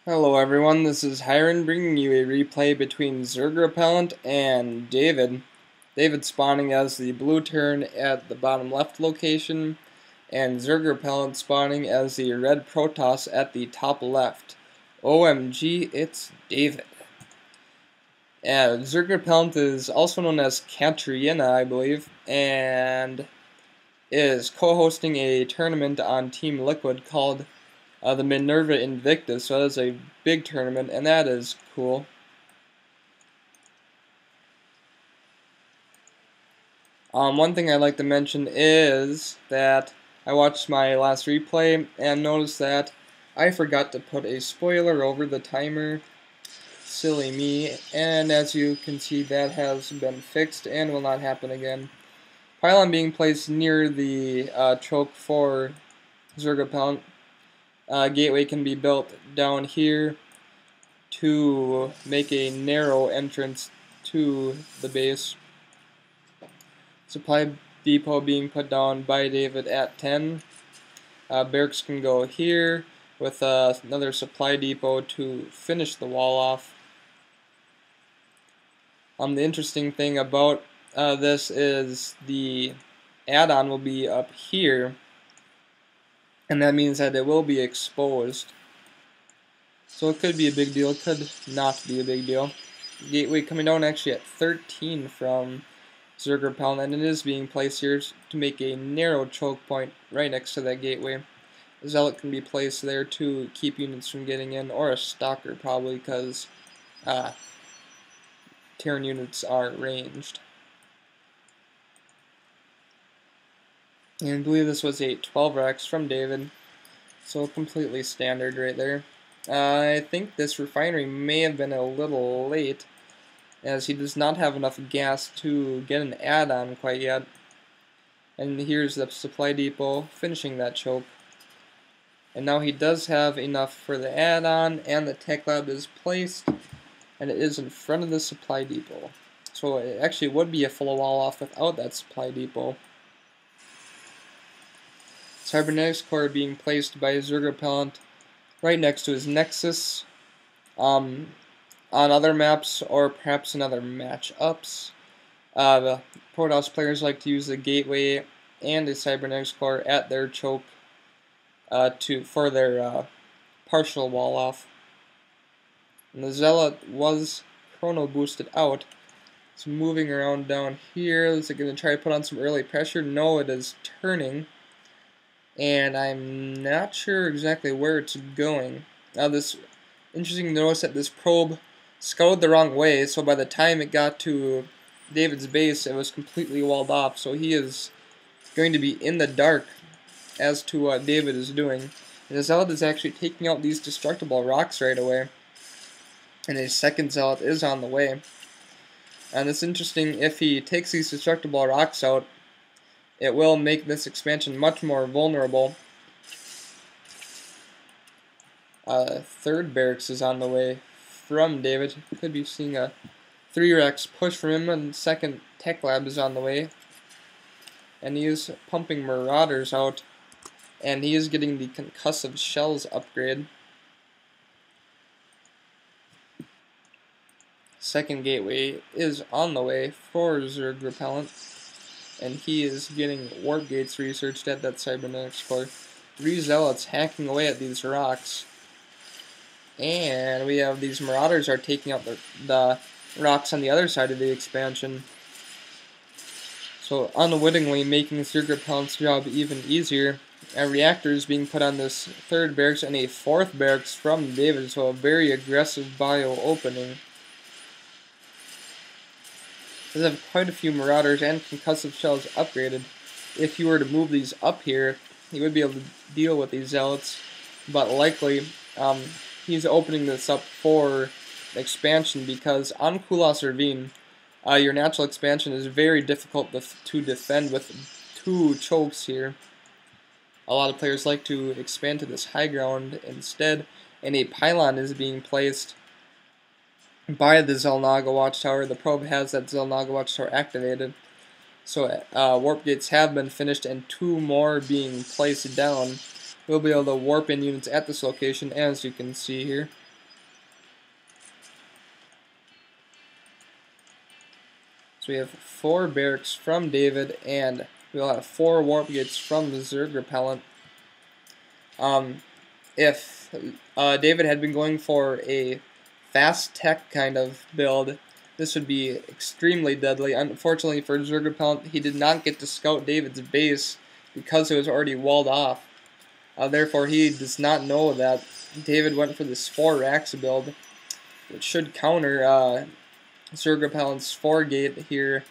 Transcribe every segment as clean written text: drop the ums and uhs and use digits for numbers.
Hello everyone, this is Hiron bringing you a replay between ZrgRepellent and David. David spawning as the blue turn at the bottom left location, and ZrgRepellent spawning as the red Protoss at the top left. OMG, it's David. ZrgRepellent is also known as Katrina, I believe, and is co-hosting a tournament on Team Liquid called the Minerva Invictus, so that is a big tournament, and that is cool. One thing I'd like to mention is that I watched my last replay and noticed that I forgot to put a spoiler over the timer. Silly me, and as you can see, that has been fixed and will not happen again. Pylon being placed near the choke for ZrgRepellent. Gateway can be built down here to make a narrow entrance to the base. Supply depot being put down by David at 10. Barracks can go here with another supply depot to finish the wall off. The interesting thing about this is the add-on will be up here, and that means that it will be exposed. So it could be a big deal, it could not be a big deal. Gateway coming down actually at 13 from ZrgRepellent, and it is being placed here to make a narrow choke point right next to that gateway. A zealot can be placed there to keep units from getting in, or a stalker probably, because Terran units are ranged. And I believe this was a 12Rex from David, so completely standard right there. I think this refinery may have been a little late, as he does not have enough gas to get an add-on quite yet. And here's the supply depot finishing that choke. And now he does have enough for the add-on, and the tech lab is placed, and it is in front of the supply depot. So it actually would be a full wall off without that supply depot. Cybernetics core being placed by ZrgRepellent right next to his Nexus. On other maps, or perhaps in other matchups, the Protoss players like to use the Gateway and the Cybernetics core at their choke for their partial wall off. And the Zealot was chrono boosted out. It's moving around down here. Is it going to try to put on some early pressure? No, it is turning. And I'm not sure exactly where it's going. Now, this interesting to notice that this probe scouted the wrong way, so by the time it got to David's base, it was completely walled off. So he is going to be in the dark as to what David is doing. And the Zealot is actually taking out these destructible rocks right away. And a second Zealot is on the way. And it's interesting, if he takes these destructible rocks out, it will make this expansion much more vulnerable. Third barracks is on the way from David. Could be seeing a 3Rex push from him, and second tech lab is on the way. And he is pumping Marauders out, and he is getting the concussive shells upgrade. Second gateway is on the way for ZrgRepellent, and he is getting warp gates researched at that Cybernetics core. 3 Zealots hacking away at these rocks. And we have these Marauders are taking out the rocks on the other side of the expansion. So unwittingly making ZrgRepellent's job even easier. A reactor is being put on this third barracks and a fourth barracks from David, so a very aggressive bio opening. Does have quite a few Marauders and concussive shells upgraded. If you were to move these up here, he would be able to deal with these Zealots, but likely he's opening this up for expansion, because on Kulas Ravine, your natural expansion is very difficult to defend with 2 chokes here. A lot of players like to expand to this high ground instead, and a pylon is being placed by the Xel'Naga Watchtower. The probe has that Xel'Naga Watchtower activated. So warp gates have been finished and 2 more being placed down. We'll be able to warp in units at this location, as you can see here. So we have 4 barracks from David, and we'll have 4 warp gates from the ZrgRepellent. If David had been going for a fast tech kind of build, this would be extremely deadly. Unfortunately for ZrgRepellent, he did not get to scout David's base because it was already walled off. Therefore, he does not know that David went for this 4 racks build, which should counter ZrgRepellent's 4 gate here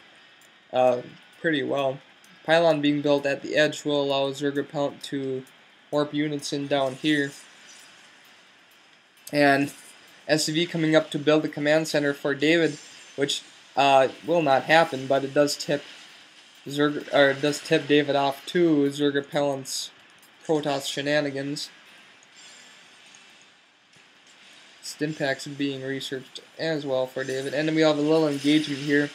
pretty well. Pylon being built at the edge will allow ZrgRepellent to warp units in down here. And SCV coming up to build the command center for David, which will not happen, but it does tip David off to ZrgRepellent's Protoss shenanigans. Stimpaks being researched as well for David, and then we have a little engagement here.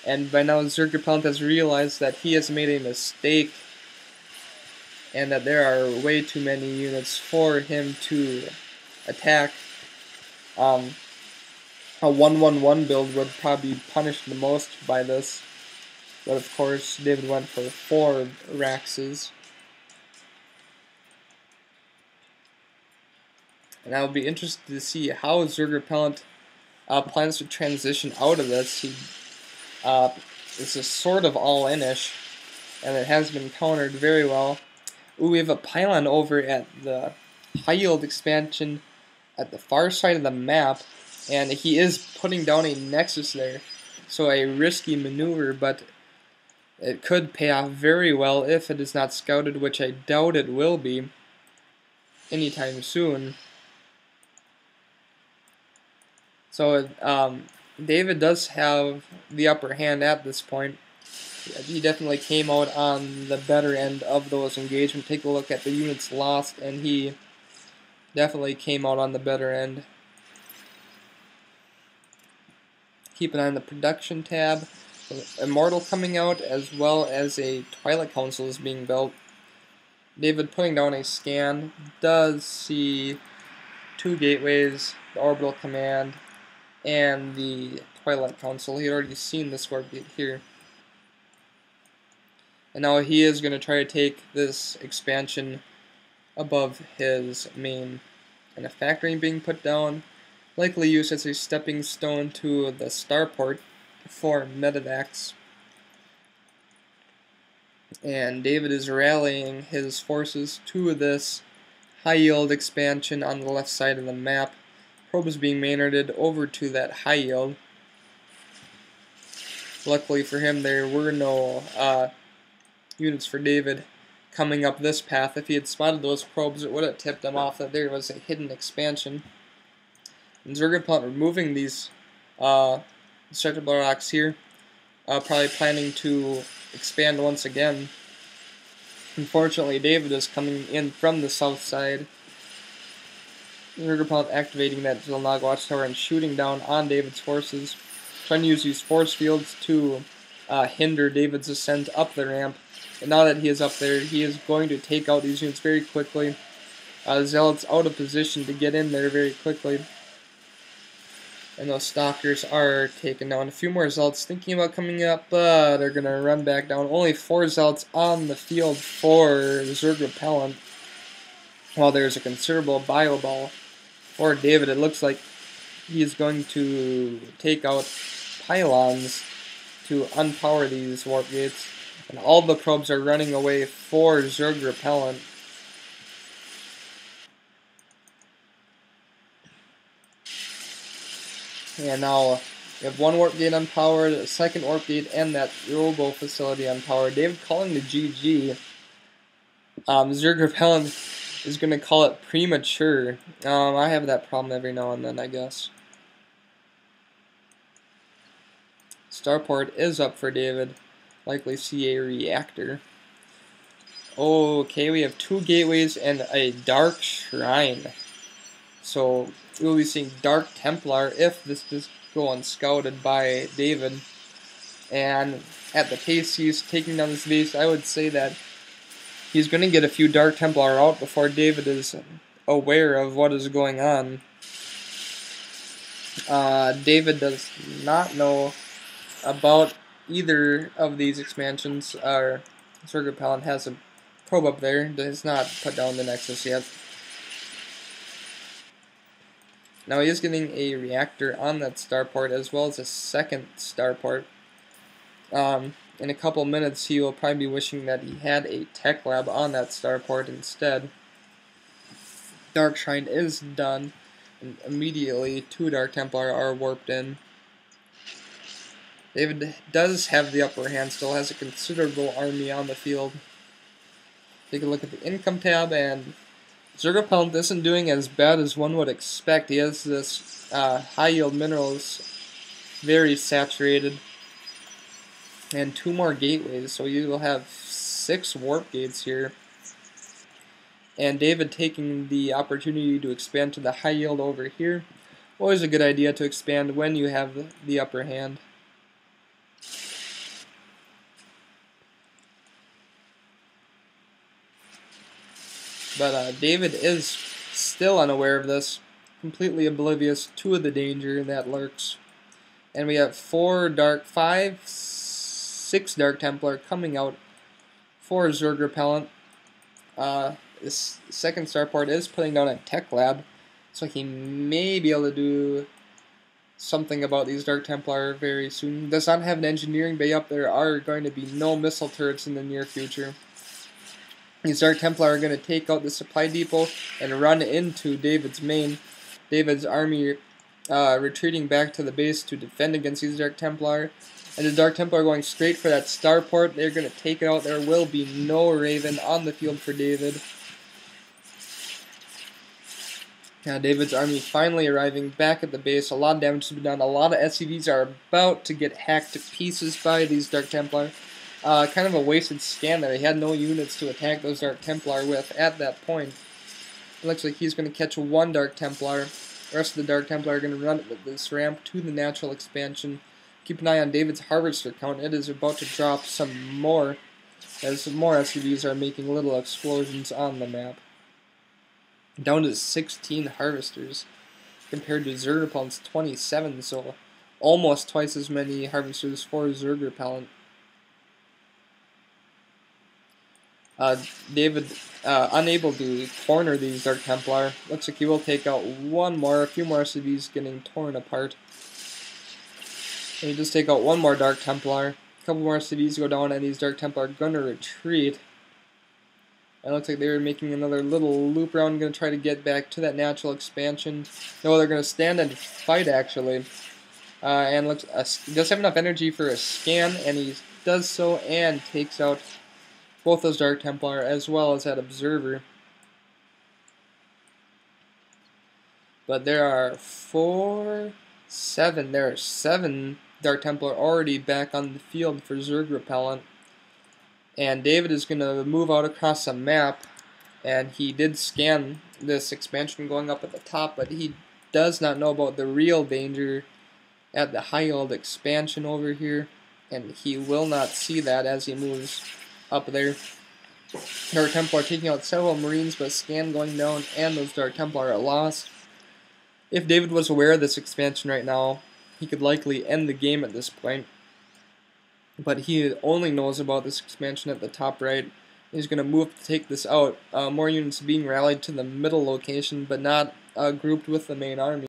And by now ZrgRepellent has realized that he has made a mistake, and that there are way too many units for him to attack. A 1-1-1 build would probably be punished the most by this, but of course David went for 4 Raxes. And I will be interested to see how ZrgRepellent plans to transition out of this. This is sort of all-in-ish, and it has been countered very well. Ooh, we have a pylon over at the high-yield expansion at the far side of the map, and he is putting down a nexus there. So a risky maneuver, but it could pay off very well if it is not scouted, which I doubt it will be anytime soon. So David does have the upper hand at this point. He definitely came out on the better end of those engagements. Take a look at the units lost, and he definitely came out on the better end. Keep an eye on the production tab. Immortal coming out, as well as a Twilight Council is being built. David putting down a scan does see 2 gateways, the Orbital Command, and the Twilight Council. He had already seen this warp gate here. And now he is going to try to take this expansion above his main. And a factory being put down, likely used as a stepping stone to the starport for medevacs. And David is rallying his forces to this high-yield expansion on the left side of the map. Probe is being maynarded over to that high-yield. Luckily for him, there were no units for David coming up this path. If he had spotted those probes, it would have tipped him off that there was a hidden expansion. And ZrgRepellent removing these destructible rocks here, probably planning to expand once again. Unfortunately, David is coming in from the south side. ZrgRepellent activating that Zilnog Watchtower and shooting down on David's forces, trying to use these force fields to hinder David's ascent up the ramp. And now that he is up there, he is going to take out these units very quickly. Zealot's out of position to get in there very quickly. And those Stalkers are taken down. A few more Zealots thinking about coming up, but they're going to run back down. Only 4 Zealots on the field for ZrgRepellent. While there's a considerable bio ball for David, it looks like he is going to take out pylons to unpower these warp gates. And all the probes are running away for ZrgRepellent. And now we have 1 warp gate unpowered, a 2nd warp gate, and that robo facility unpowered. David calling the GG. ZrgRepellent is going to call it premature. I have that problem every now and then, I guess. Starport is up for David. Likely see a reactor. Okay, we have 2 gateways and a Dark Shrine. So we'll be seeing Dark Templar if this does go unscouted by David. And at the pace he's taking down this base, I would say that he's going to get a few Dark Templar out before David is aware of what is going on. David does not know about either of these expansions. ZrgRepellent has a probe up there, does not put down the Nexus yet. Now he is getting a reactor on that starport as well as a second starport. In a couple minutes he will probably be wishing that he had a tech lab on that starport instead. Dark Shrine is done, and immediately 2 Dark Templar are warped in. David does have the upper hand, still has a considerable army on the field. Take a look at the income tab, and ZrgRepellent isn't doing as bad as one would expect. He has this high yield minerals, very saturated, and 2 more gateways, so you will have 6 warp gates here. And David taking the opportunity to expand to the high yield over here. Always a good idea to expand when you have the upper hand. But David is still unaware of this, completely oblivious to the danger that lurks. And we have 6 Dark Templar coming out for ZrgRepellent. This second starport is putting down a tech lab, so he may be able to do something about these Dark Templar very soon. Does not have an engineering bay up. There are going to be no missile turrets in the near future. These Dark Templar are going to take out the supply depot and run into David's main. David's army retreating back to the base to defend against these Dark Templar. And the Dark Templar are going straight for that starport. They're going to take it out. There will be no Raven on the field for David. David's army finally arriving back at the base. A lot of damage has been done. A lot of SCVs are about to get hacked to pieces by these Dark Templar. Kind of a wasted scan there. He had no units to attack those Dark Templar with at that point. It looks like he's going to catch 1 Dark Templar. The rest of the Dark Templar are going to run up this ramp to the natural expansion. Keep an eye on David's harvester count. It is about to drop some more, as more SCVs are making little explosions on the map. Down to 16 harvesters compared to ZrgRepellent's 27, so almost twice as many harvesters for ZrgRepellent. David unable to corner these Dark Templar. Looks like he will take out a few more SCVs getting torn apart. And he just take out 1 more Dark Templar. A couple more SCVs go down, and these Dark Templar are going to retreat. It looks like they're making another little loop around, going to try to get back to that natural expansion. No, they're going to stand and fight, actually. And looks does have enough energy for a scan, and he does so and takes out both those Dark Templar as well as that Observer. But there are 7 Dark Templar already back on the field for ZrgRepellent. And David is going to move out across the map, and he did scan this expansion going up at the top, but he does not know about the real danger at the high yield expansion over here, and he will not see that as he moves up there. Dark Templar taking out several Marines, but scan going down, and those Dark Templar are lost. If David was aware of this expansion right now, he could likely end the game at this point. But he only knows about this expansion at the top right. He's going to move to take this out. More units being rallied to the middle location, but not grouped with the main army.